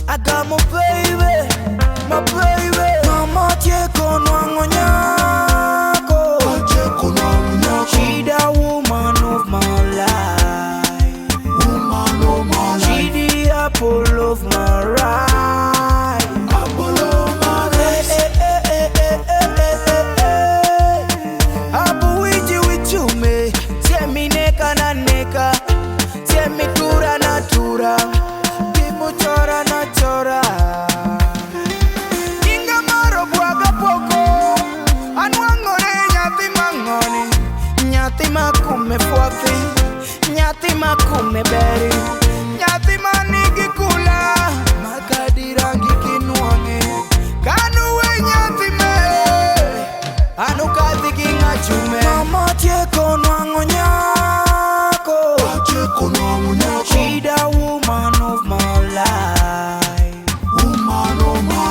I got my baby. Mama cheko nwango nyako. She the woman of my life. She the apple of my right. Abu with you me. Tell me neka na neka. Tell me tura na tura. Timu chora na chora. Inga maro buaga poko. Anwangore nyati mangoni. Nyati makume fuafi. Nyati makume beri. Nyati manigi kula. Makadi rangi kinuange. Kanuwe nyati me. Anu kazi kinga chume. Mama cheko nwango nyako. She the woman of my life.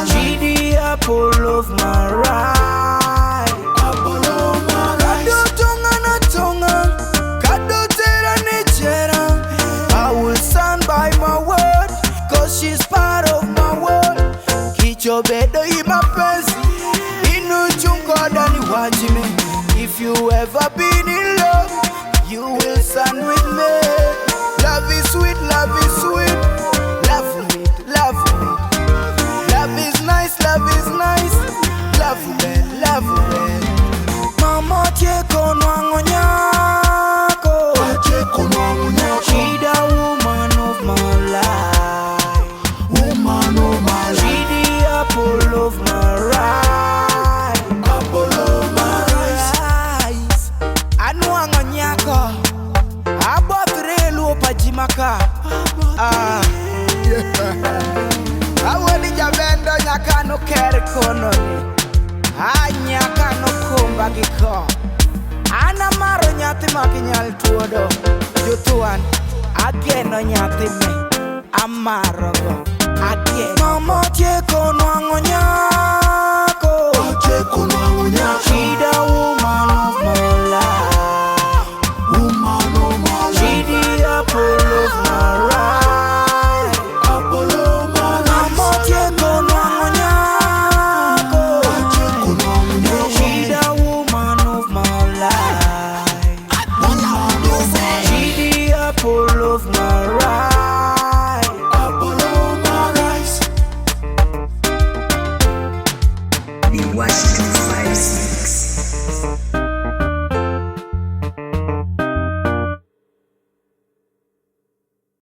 She the apple of my right. Kado tonga na tonga. Kado tera ni chera. I will stand by my word, cause she's part of my world. Kicho bedo imapenzi. Inu chungo dani wajime. If you ever been in love, you will stand with me. Love is sweet, love is sweet. Love it, love it. Love is nice, love is nice. Love it, love it. Mama cheko nwango nyako. She the woman of my life. She the apple of my right. Anwanga nyako. Abotre lupa jimaka. Awali jabendo nyaka no kere kono ni. Nyaka no kumba giko. Ana maro nyati makinyal tuodo. Jutuan ageno nyati me. Amaro go ageno. Mama cheko nwango nyako. She the woman of my life.